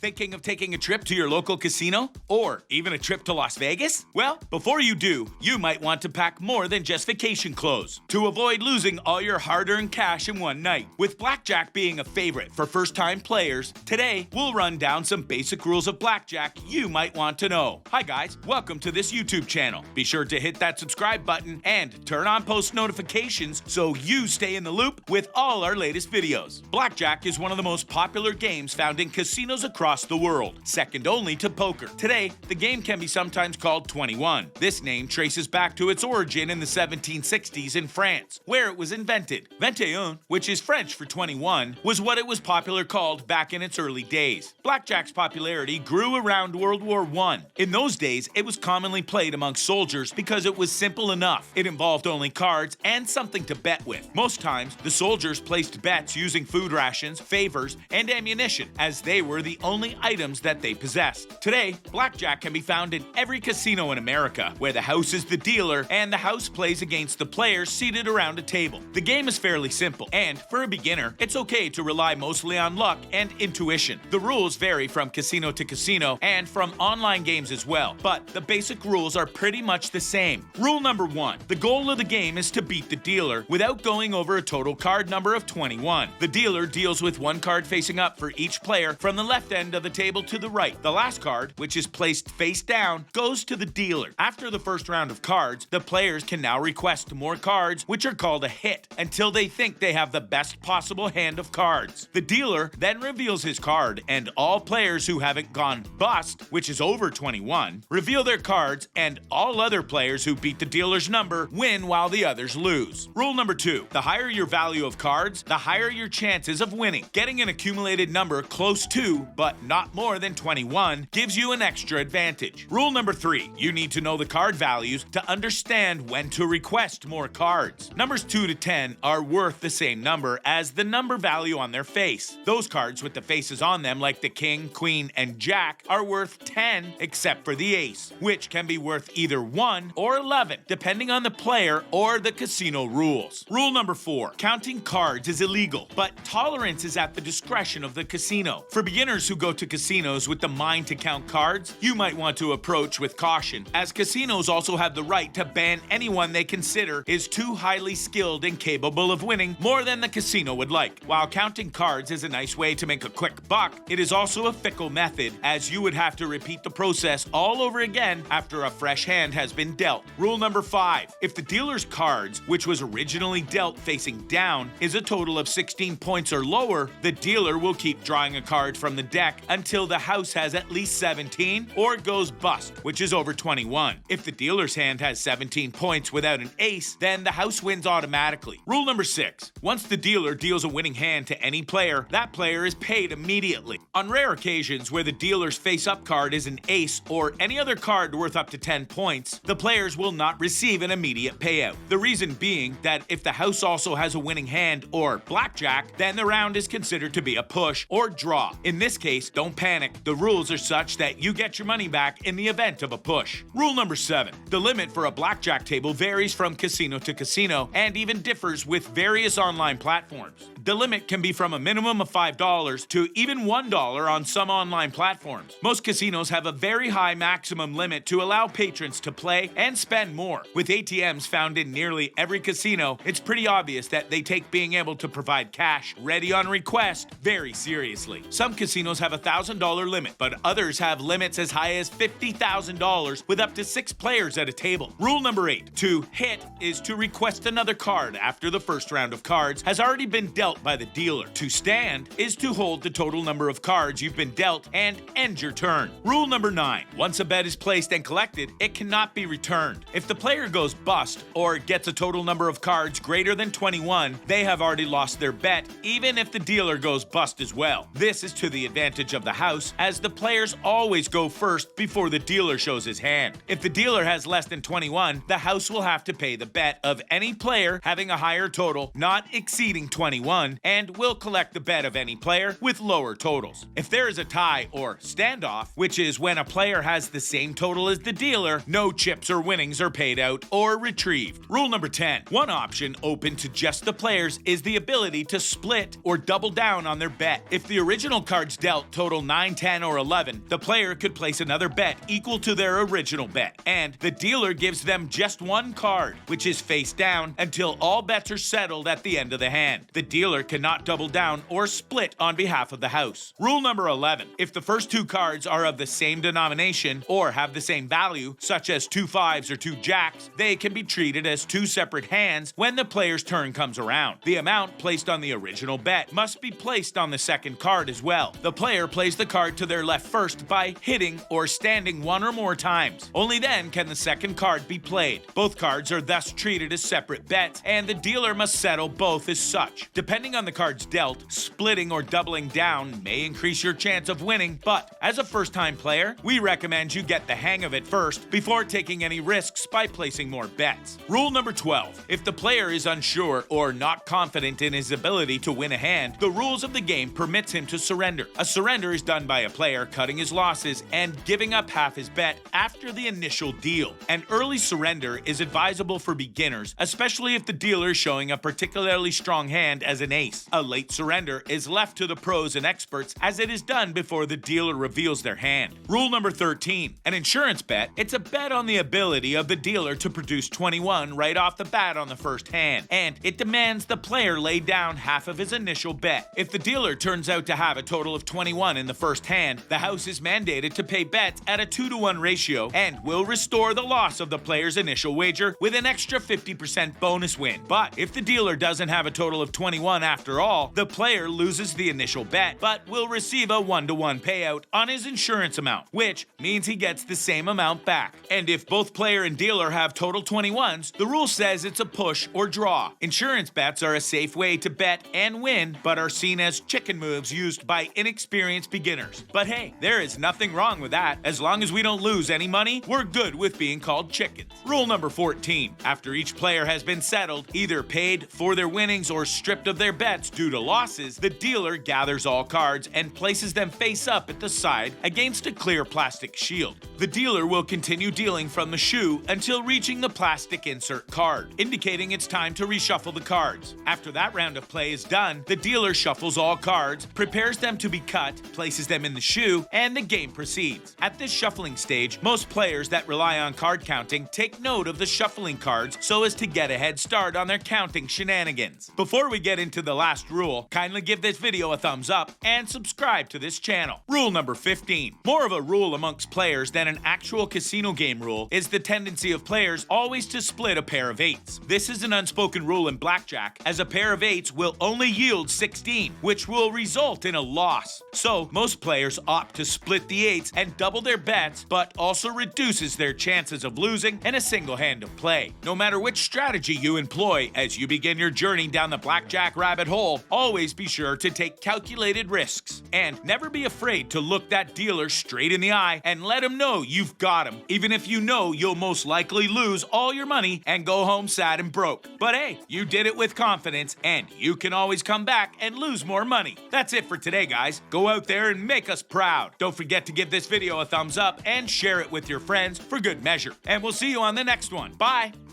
Thinking of taking a trip to your local casino? Or even a trip to Las Vegas? Well, before you do, you might want to pack more than just vacation clothes to avoid losing all your hard-earned cash in one night. With Blackjack being a favorite for first-time players, today we'll run down some basic rules of Blackjack you might want to know. Hi guys, welcome to this YouTube channel. Be sure to hit that subscribe button and turn on post notifications so you stay in the loop with all our latest videos. Blackjack is one of the most popular games found in casinos across the world, second only to poker. Today, the game can be sometimes called 21. This name traces back to its origin in the 1760s in France, where it was invented. 21, which is French for 21, was what it was popular called back in its early days. Blackjack's popularity grew around World War I. In those days, it was commonly played among soldiers because it was simple enough. It involved only cards and something to bet with. Most times, the soldiers placed bets using food rations, favors, and ammunition, as they were the only items that they possessed. Today, Blackjack can be found in every casino in America, where the house is the dealer and the house plays against the players seated around a table. The game is fairly simple, and for a beginner, it's okay to rely mostly on luck and intuition. The rules vary from casino to casino and from online games as well, but the basic rules are pretty much the same. Rule number 1. The goal of the game is to beat the dealer without going over a total card number of 21. The dealer deals with one card facing up for each player from the left end of the table to the right. The last card, which is placed face down, goes to the dealer. After the first round of cards, the players can now request more cards, which are called a hit, until they think they have the best possible hand of cards. The dealer then reveals his card, and all players who haven't gone bust, which is over 21, reveal their cards, and all other players who beat the dealer's number win while the others lose. Rule number 2. The higher your value of cards, the higher your chances of winning. Getting an accumulated number close to, but not more than 21, gives you an extra advantage. Rule number 3. You need to know the card values to understand when to request more cards. Numbers 2 to 10 are worth the same number as the number value on their face. Those cards with the faces on them, like the king, queen, and jack, are worth 10 except for the ace, which can be worth either 1 or 11, depending on the player or the casino rules. Rule number 4. Counting cards is illegal, but tolerance is at the discretion of the casino. For beginners who go to casinos with the mind to count cards, you might want to approach with caution, as casinos also have the right to ban anyone they consider is too highly skilled and capable of winning more than the casino would like. While counting cards is a nice way to make a quick buck, it is also a fickle method, as you would have to repeat the process all over again after a fresh hand has been dealt. Rule number 5. If the dealer's cards, which was originally dealt facing down, is a total of 16 points or lower, the dealer will keep drawing a card from the deck until the house has at least 17 or goes bust, which is over 21. If the dealer's hand has 17 points without an ace, then the house wins automatically. Rule number 6. Once the dealer deals a winning hand to any player, that player is paid immediately. On rare occasions where the dealer's face-up card is an ace or any other card worth up to 10 points, the players will not receive an immediate payout. The reason being that if the house also has a winning hand or blackjack, then the round is considered to be a push or draw. In this case, don't panic. The rules are such that you get your money back in the event of a push. Rule number 7. The limit for a blackjack table varies from casino to casino and even differs with various online platforms. The limit can be from a minimum of $5 to even $1 on some online platforms. Most casinos have a very high maximum limit to allow patrons to play and spend more. With ATMs found in nearly every casino, it's pretty obvious that they take being able to provide cash ready on request very seriously. Some casinos have a $1,000 limit, but others have limits as high as $50,000 with up to 6 players at a table. Rule number 8. To hit is to request another card after the first round of cards has already been dealt by the dealer. To stand is to hold the total number of cards you've been dealt and end your turn. Rule number 9. Once a bet is placed and collected, it cannot be returned. If the player goes bust or gets a total number of cards greater than 21, they have already lost their bet, even if the dealer goes bust as well. This is to the advantage of the house, as the players always go first before the dealer shows his hand. If the dealer has less than 21, the house will have to pay the bet of any player having a higher total not exceeding 21 21 and will collect the bet of any player with lower totals. If there is a tie or standoff, which is when a player has the same total as the dealer, no chips or winnings are paid out or retrieved. Rule number 10. One option open to just the players is the ability to split or double down on their bet. If the original cards dealt total 9, 10, or 11, the player could place another bet equal to their original bet, and the dealer gives them just one card, which is face down, until all bets are settled at the end of the hand. The dealer cannot double down or split on behalf of the house. Rule number 11. If the first two cards are of the same denomination or have the same value, such as 2 5s or 2 jacks, they can be treated as two separate hands when the player's turn comes around. The amount placed on the original bet must be placed on the second card as well. The player plays the card to their left first by hitting or standing one or more times. Only then can the second card be played. Both cards are thus treated as separate bets, and the dealer must settle both as such. Depending on the cards dealt, splitting or doubling down may increase your chance of winning, but as a first-time player, we recommend you get the hang of it first before taking any risks by placing more bets. Rule number 12. If the player is unsure or not confident in his ability to win a hand, the rules of the game permits him to surrender. A surrender is done by a player cutting his losses and giving up half his bet after the initial deal. An early surrender is advisable for beginners, especially if the dealer is showing a particularly strong hand as an ace. A late surrender is left to the pros and experts, as it is done before the dealer reveals their hand. Rule number 13. An insurance bet. It's a bet on the ability of the dealer to produce 21 right off the bat on the first hand, and it demands the player lay down half of his initial bet. If the dealer turns out to have a total of 21 in the first hand, the house is mandated to pay bets at a 2-to-1 ratio and will restore the loss of the player's initial wager with an extra 50% bonus win. But if the dealer doesn't have a total of 21 after all, the player loses the initial bet but will receive a 1-to-1 payout on his insurance amount, which means he gets the same amount back. And if both player and dealer have total 21s, the rule says it's a push or draw. Insurance bets are a safe way to bet and win, but are seen as chicken moves used by inexperienced beginners. But hey, there is nothing wrong with that. As long as we don't lose any money, we're good with being called chickens. Rule number 14. After each player has been settled, either paid for their winnings or stripped of their bets due to losses, the dealer gathers all cards and places them face up at the side against a clear plastic shield. The dealer will continue dealing from the shoe until reaching the plastic insert card, indicating it's time to reshuffle the cards. After that round of play is done, the dealer shuffles all cards, prepares them to be cut, places them in the shoe, and the game proceeds. At this shuffling stage, most players that rely on card counting take note of the shuffling cards so as to get a head start on their counting shenanigans. Before we get into the last rule, kindly give this video a thumbs up and subscribe to this channel. Rule number 15. More of a rule amongst players than an actual casino game rule is the tendency of players always to split a pair of 8s. This is an unspoken rule in Blackjack, as a pair of 8s will only yield 16, which will result in a loss. So most players opt to split the 8s and double their bets, but also reduces their chances of losing in a single hand of play. No matter which strategy you employ as you begin your journey down the Blackjack rabbit hole, always be sure to take calculated risks and never be afraid to look that dealer straight in the eye and let him know you've got him, even if you know you'll most likely lose all your money and go home sad and broke. But hey, you did it with confidence, and you can always come back and lose more money. That's it for today, guys. Go out there and make us proud. Don't forget to give this video a thumbs up and share it with your friends for good measure. And we'll see you on the next one. Bye!